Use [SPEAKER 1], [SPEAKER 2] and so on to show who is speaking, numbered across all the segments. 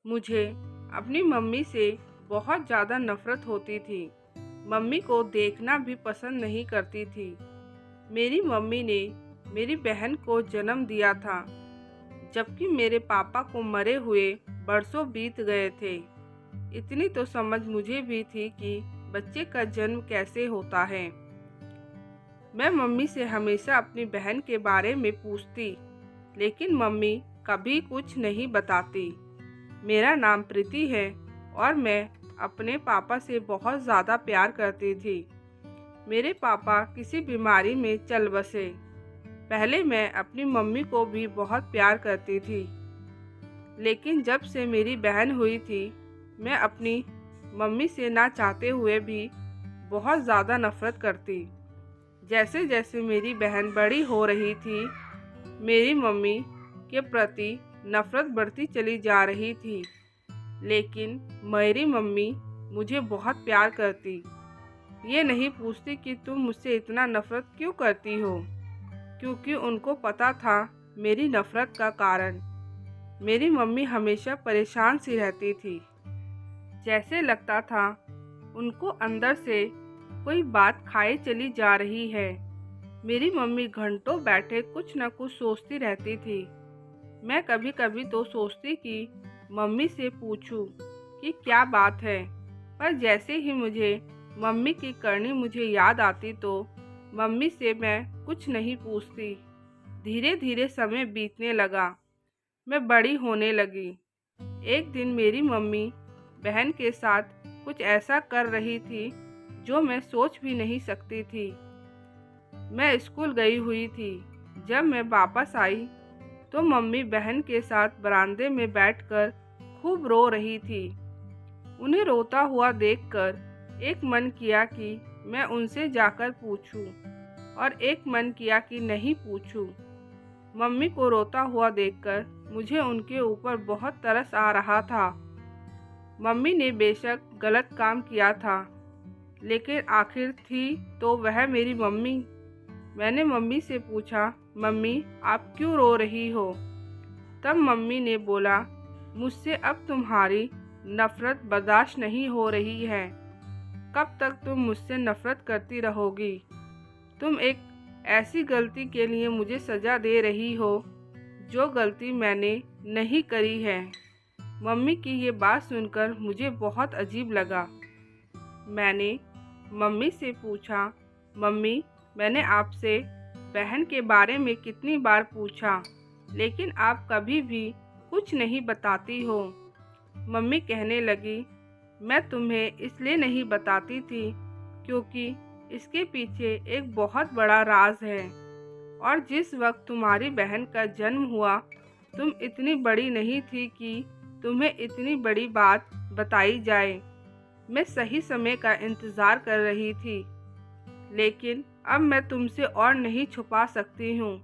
[SPEAKER 1] मुझे अपनी मम्मी से बहुत ज़्यादा नफ़रत होती थी। मम्मी को देखना भी पसंद नहीं करती थी। मेरी मम्मी ने मेरी बहन को जन्म दिया था, जबकि मेरे पापा को मरे हुए बरसों बीत गए थे। इतनी तो समझ मुझे भी थी कि बच्चे का जन्म कैसे होता है। मैं मम्मी से हमेशा अपनी बहन के बारे में पूछती, लेकिन मम्मी कभी कुछ नहीं बताती। मेरा नाम प्रीति है और मैं अपने पापा से बहुत ज़्यादा प्यार करती थी। मेरे पापा किसी बीमारी में चल बसे। पहले मैं अपनी मम्मी को भी बहुत प्यार करती थी, लेकिन जब से मेरी बहन हुई थी, मैं अपनी मम्मी से ना चाहते हुए भी बहुत ज़्यादा नफ़रत करती। जैसे जैसे मेरी बहन बड़ी हो रही थी, मेरी मम्मी के प्रति नफ़रत बढ़ती चली जा रही थी। लेकिन मेरी मम्मी मुझे बहुत प्यार करती। ये नहीं पूछती कि तुम मुझसे इतना नफ़रत क्यों करती हो, क्योंकि उनको पता था मेरी नफ़रत का कारण। मेरी मम्मी हमेशा परेशान सी रहती थी। जैसे लगता था उनको अंदर से कोई बात खाए चली जा रही है। मेरी मम्मी घंटों बैठे कुछ न कुछ सोचती रहती थी। मैं कभी कभी तो सोचती कि मम्मी से पूछूं कि क्या बात है, पर जैसे ही मुझे मम्मी की करनी मुझे याद आती तो मम्मी से मैं कुछ नहीं पूछती। धीरे धीरे समय बीतने लगा, मैं बड़ी होने लगी। एक दिन मेरी मम्मी बहन के साथ कुछ ऐसा कर रही थी जो मैं सोच भी नहीं सकती थी। मैं स्कूल गई हुई थी। जब मैं वापस आई तो मम्मी बहन के साथ बरामदे में बैठकर खूब रो रही थी। उन्हें रोता हुआ देखकर एक मन किया कि मैं उनसे जाकर पूछूं, और एक मन किया कि नहीं पूछूं। मम्मी को रोता हुआ देखकर मुझे उनके ऊपर बहुत तरस आ रहा था। मम्मी ने बेशक गलत काम किया था, लेकिन आखिर थी तो वह मेरी मम्मी। मैंने मम्मी से पूछा, मम्मी आप क्यों रो रही हो? तब मम्मी ने बोला, मुझसे अब तुम्हारी नफ़रत बर्दाश्त नहीं हो रही है। कब तक तुम मुझसे नफ़रत करती रहोगी? तुम एक ऐसी गलती के लिए मुझे सज़ा दे रही हो जो गलती मैंने नहीं करी है। मम्मी की ये बात सुनकर मुझे बहुत अजीब लगा। मैंने मम्मी से पूछा, मम्मी मैंने आपसे बहन के बारे में कितनी बार पूछा, लेकिन आप कभी भी कुछ नहीं बताती हो। मम्मी कहने लगी, मैं तुम्हें इसलिए नहीं बताती थी क्योंकि इसके पीछे एक बहुत बड़ा राज है, और जिस वक्त तुम्हारी बहन का जन्म हुआ तुम इतनी बड़ी नहीं थी कि तुम्हें इतनी बड़ी बात बताई जाए। मैं सही समय का इंतज़ार कर रही थी, लेकिन अब मैं तुमसे और नहीं छुपा सकती हूँ,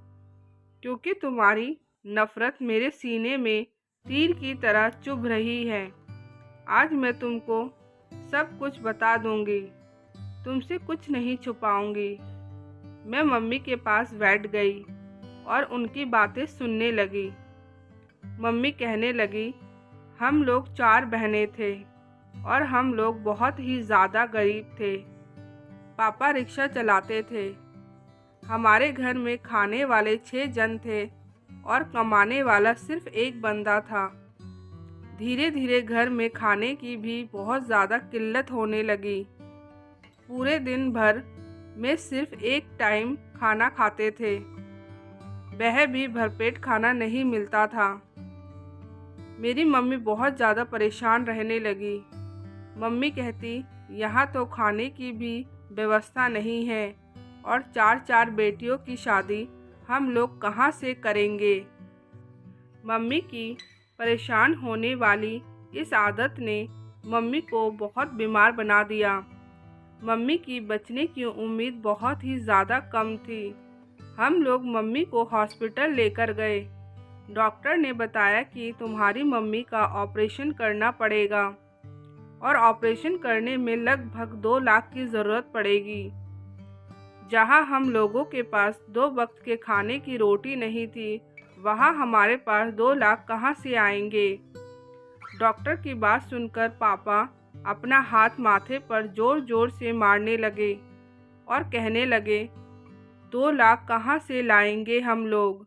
[SPEAKER 1] क्योंकि तुम्हारी नफ़रत मेरे सीने में तीर की तरह चुभ रही है। आज मैं तुमको सब कुछ बता दूंगी, तुमसे कुछ नहीं छुपाऊंगी। मैं मम्मी के पास बैठ गई और उनकी बातें सुनने लगी। मम्मी कहने लगी, हम लोग 4 बहनें थे और हम लोग बहुत ही ज़्यादा गरीब थे। पापा रिक्शा चलाते थे। हमारे घर में खाने वाले 6 जन थे और कमाने वाला सिर्फ एक बंदा था। धीरे धीरे घर में खाने की भी बहुत ज़्यादा किल्लत होने लगी। पूरे दिन भर में सिर्फ एक टाइम खाना खाते थे, वह भी भरपेट खाना नहीं मिलता था। मेरी मम्मी बहुत ज़्यादा परेशान रहने लगी। मम्मी कहती, यहाँ तो खाने की भी व्यवस्था नहीं है और 4-4 बेटियों की शादी हम लोग कहाँ से करेंगे। मम्मी की परेशान होने वाली इस आदत ने मम्मी को बहुत बीमार बना दिया। मम्मी की बचने की उम्मीद बहुत ही ज़्यादा कम थी। हम लोग मम्मी को हॉस्पिटल लेकर गए। डॉक्टर ने बताया कि तुम्हारी मम्मी का ऑपरेशन करना पड़ेगा और ऑपरेशन करने में लगभग 2 लाख की ज़रूरत पड़ेगी। जहां हम लोगों के पास 2 वक्त के खाने की रोटी नहीं थी, वहां हमारे पास 2 लाख कहां से आएंगे। डॉक्टर की बात सुनकर पापा अपना हाथ माथे पर जोर जोर से मारने लगे और कहने लगे, 2 लाख कहाँ से लाएंगे हम लोग।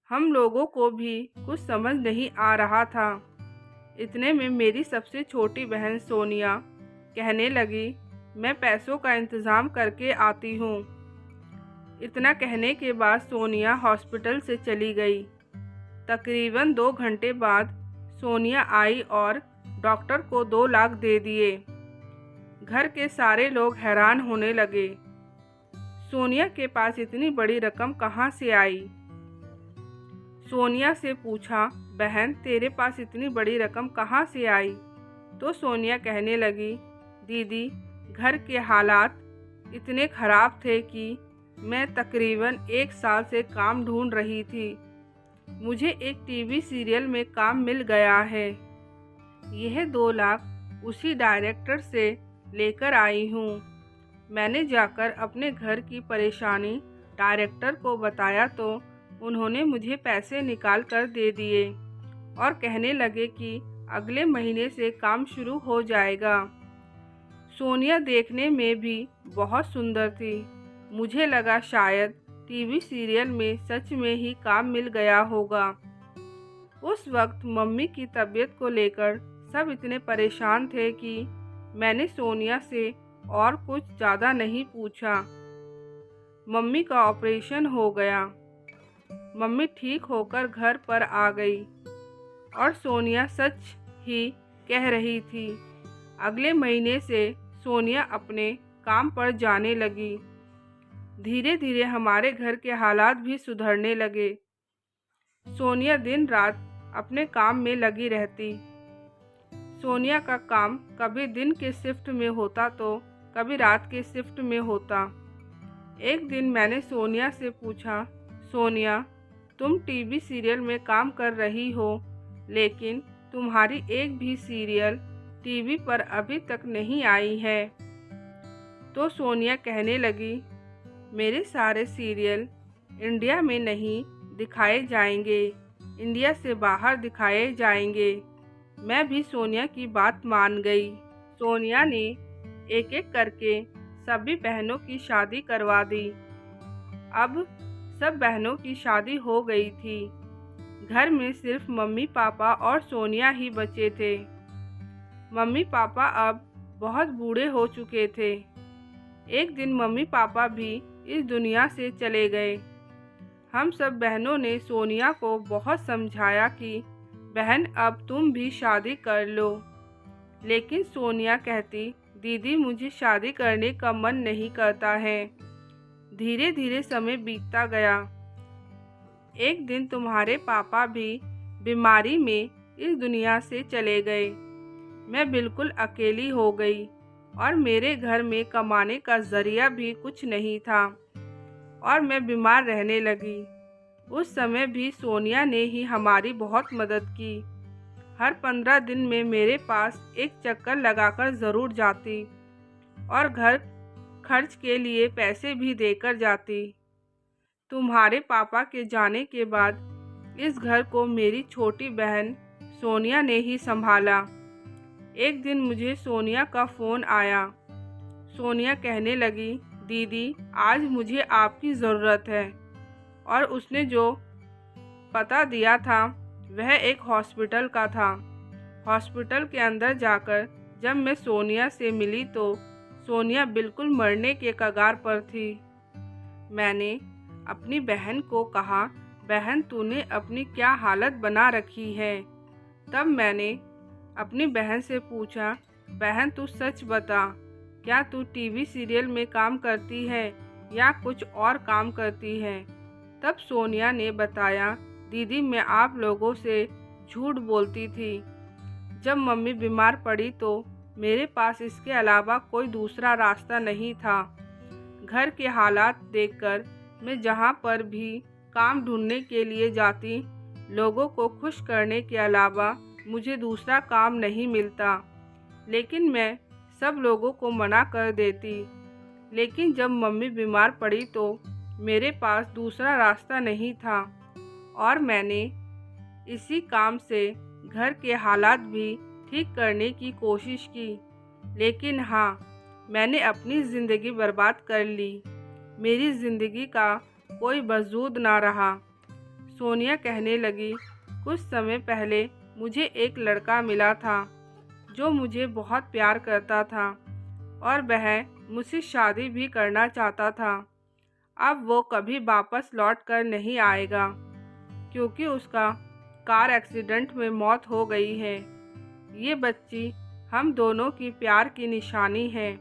[SPEAKER 1] हम लोगों को भी कुछ समझ नहीं आ रहा था। इतने में मेरी सबसे छोटी बहन सोनिया कहने लगी, मैं पैसों का इंतज़ाम करके आती हूँ। इतना कहने के बाद सोनिया हॉस्पिटल से चली गई। तकरीबन 2 घंटे बाद सोनिया आई और डॉक्टर को 2 लाख दे दिए। घर के सारे लोग हैरान होने लगे। सोनिया के पास इतनी बड़ी रकम कहाँ से आई। सोनिया से पूछा, बहन तेरे पास इतनी बड़ी रकम कहाँ से आई। तो सोनिया कहने लगी, दीदी घर के हालात इतने ख़राब थे कि मैं तकरीबन 1 साल से काम ढूंढ रही थी। मुझे एक टीवी सीरियल में काम मिल गया है। यह 2 लाख उसी डायरेक्टर से लेकर आई हूँ। मैंने जाकर अपने घर की परेशानी डायरेक्टर को बताया तो उन्होंने मुझे पैसे निकाल कर दे दिए और कहने लगे कि अगले महीने से काम शुरू हो जाएगा। सोनिया देखने में भी बहुत सुंदर थी। मुझे लगा शायद टीवी सीरियल में सच में ही काम मिल गया होगा। उस वक्त मम्मी की तबीयत को लेकर सब इतने परेशान थे कि मैंने सोनिया से और कुछ ज़्यादा नहीं पूछा। मम्मी का ऑपरेशन हो गया। मम्मी ठीक होकर घर पर आ गई और सोनिया सच ही कह रही थी। अगले महीने से सोनिया अपने काम पर जाने लगी। धीरे धीरे हमारे घर के हालात भी सुधरने लगे। सोनिया दिन रात अपने काम में लगी रहती। सोनिया का काम कभी दिन के शिफ्ट में होता तो कभी रात के शिफ्ट में होता। एक दिन मैंने सोनिया से पूछा, सोनिया तुम टीवी सीरियल में काम कर रही हो, लेकिन तुम्हारी एक भी सीरियल टीवी पर अभी तक नहीं आई है। तो सोनिया कहने लगी, मेरे सारे सीरियल इंडिया में नहीं दिखाए जाएंगे, इंडिया से बाहर दिखाए जाएंगे। मैं भी सोनिया की बात मान गई। सोनिया ने एक एक करके सभी बहनों की शादी करवा दी। अब सब बहनों की शादी हो गई थी। घर में सिर्फ मम्मी पापा और सोनिया ही बचे थे। मम्मी पापा अब बहुत बूढ़े हो चुके थे। एक दिन मम्मी पापा भी इस दुनिया से चले गए। हम सब बहनों ने सोनिया को बहुत समझाया कि बहन अब तुम भी शादी कर लो, लेकिन सोनिया कहती, दीदी मुझे शादी करने का मन नहीं करता है। धीरे धीरे समय बीतता गया। एक दिन तुम्हारे पापा भी बीमारी में इस दुनिया से चले गए। मैं बिल्कुल अकेली हो गई और मेरे घर में कमाने का जरिया भी कुछ नहीं था और मैं बीमार रहने लगी। उस समय भी सोनिया ने ही हमारी बहुत मदद की। हर 15 दिन में मेरे पास एक चक्कर लगाकर ज़रूर जाती और घर खर्च के लिए पैसे भी देकर जाती। तुम्हारे पापा के जाने के बाद इस घर को मेरी छोटी बहन सोनिया ने ही संभाला। एक दिन मुझे सोनिया का फ़ोन आया। सोनिया कहने लगी, दीदी आज मुझे आपकी ज़रूरत है। और उसने जो पता दिया था वह एक हॉस्पिटल का था। हॉस्पिटल के अंदर जाकर जब मैं सोनिया से मिली तो सोनिया बिल्कुल मरने के कगार पर थी। मैंने अपनी बहन को कहा, बहन तूने अपनी क्या हालत बना रखी है। तब मैंने अपनी बहन से पूछा, बहन तू सच बता, क्या तू टीवी सीरियल में काम करती है या कुछ और काम करती है। तब सोनिया ने बताया, दीदी मैं आप लोगों से झूठ बोलती थी। जब मम्मी बीमार पड़ी तो मेरे पास इसके अलावा कोई दूसरा रास्ता नहीं था। घर के हालात देखकर मैं जहाँ पर भी काम ढूंढने के लिए जाती, लोगों को खुश करने के अलावा मुझे दूसरा काम नहीं मिलता, लेकिन मैं सब लोगों को मना कर देती। लेकिन जब मम्मी बीमार पड़ी तो मेरे पास दूसरा रास्ता नहीं था और मैंने इसी काम से घर के हालात भी ठीक करने की कोशिश की, लेकिन हाँ, मैंने अपनी ज़िंदगी बर्बाद कर ली। मेरी ज़िंदगी का कोई वजूद ना रहा। सोनिया कहने लगी, कुछ समय पहले मुझे एक लड़का मिला था जो मुझे बहुत प्यार करता था और वह मुझसे शादी भी करना चाहता था। अब वो कभी वापस लौट कर नहीं आएगा क्योंकि उसका कार एक्सीडेंट में मौत हो गई है। ये बच्ची हम दोनों की प्यार की निशानी है।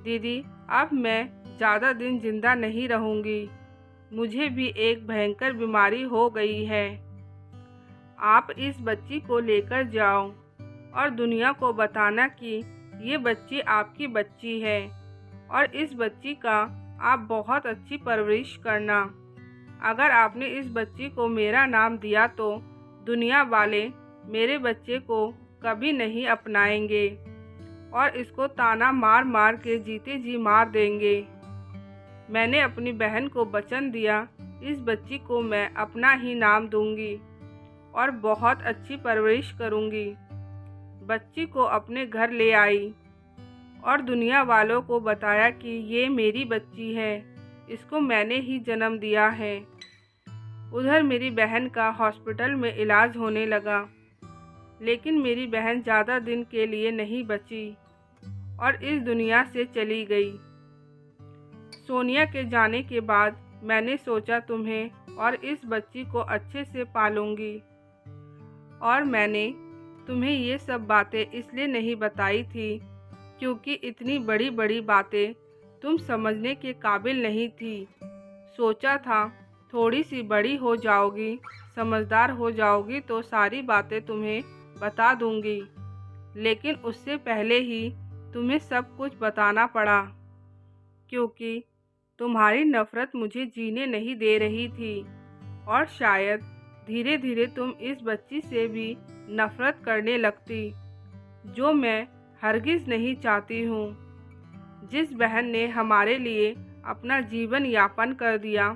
[SPEAKER 1] दीदी, अब मैं ज़्यादा दिन जिंदा नहीं रहूँगी। मुझे भी एक भयंकर बीमारी हो गई है। आप इस बच्ची को लेकर जाओ और दुनिया को बताना कि ये बच्ची आपकी बच्ची है और इस बच्ची का आप बहुत अच्छी परवरिश करना। अगर आपने इस बच्ची को मेरा नाम दिया तो दुनिया वाले मेरे बच्चे को कभी नहीं अपनाएंगे और इसको ताना मार मार के जीते जी मार देंगे। मैंने अपनी बहन को वचन दिया, इस बच्ची को मैं अपना ही नाम दूंगी और बहुत अच्छी परवरिश करूंगी। बच्ची को अपने घर ले आई और दुनिया वालों को बताया कि ये मेरी बच्ची है, इसको मैंने ही जन्म दिया है। उधर मेरी बहन का हॉस्पिटल में इलाज होने लगा, लेकिन मेरी बहन ज़्यादा दिन के लिए नहीं बची और इस दुनिया से चली गई। सोनिया के जाने के बाद मैंने सोचा तुम्हें और इस बच्ची को अच्छे से पालूंगी, और मैंने तुम्हें ये सब बातें इसलिए नहीं बताई थी क्योंकि इतनी बड़ी बड़ी बातें तुम समझने के काबिल नहीं थी। सोचा था थोड़ी सी बड़ी हो जाओगी, समझदार हो जाओगी तो सारी बातें तुम्हें बता दूंगी, लेकिन उससे पहले ही तुम्हें सब कुछ बताना पड़ा क्योंकि तुम्हारी नफ़रत मुझे जीने नहीं दे रही थी और शायद धीरे धीरे तुम इस बच्ची से भी नफ़रत करने लगती, जो मैं हरगिज़ नहीं चाहती हूँ। जिस बहन ने हमारे लिए अपना जीवन यापन कर दिया,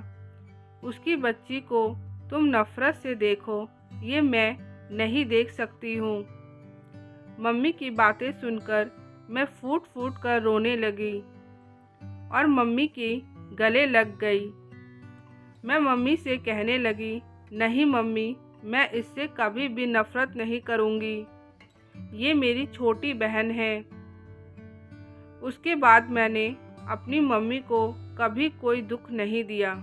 [SPEAKER 1] उसकी बच्ची को तुम नफ़रत से देखो, ये मैं नहीं देख सकती हूँ। मम्मी की बातें सुनकर मैं फूट फूट कर रोने लगी और मम्मी के गले लग गई। मैं मम्मी से कहने लगी, नहीं मम्मी, मैं इससे कभी भी नफ़रत नहीं करूँगी, ये मेरी छोटी बहन है। उसके बाद मैंने अपनी मम्मी को कभी कोई दुख नहीं दिया।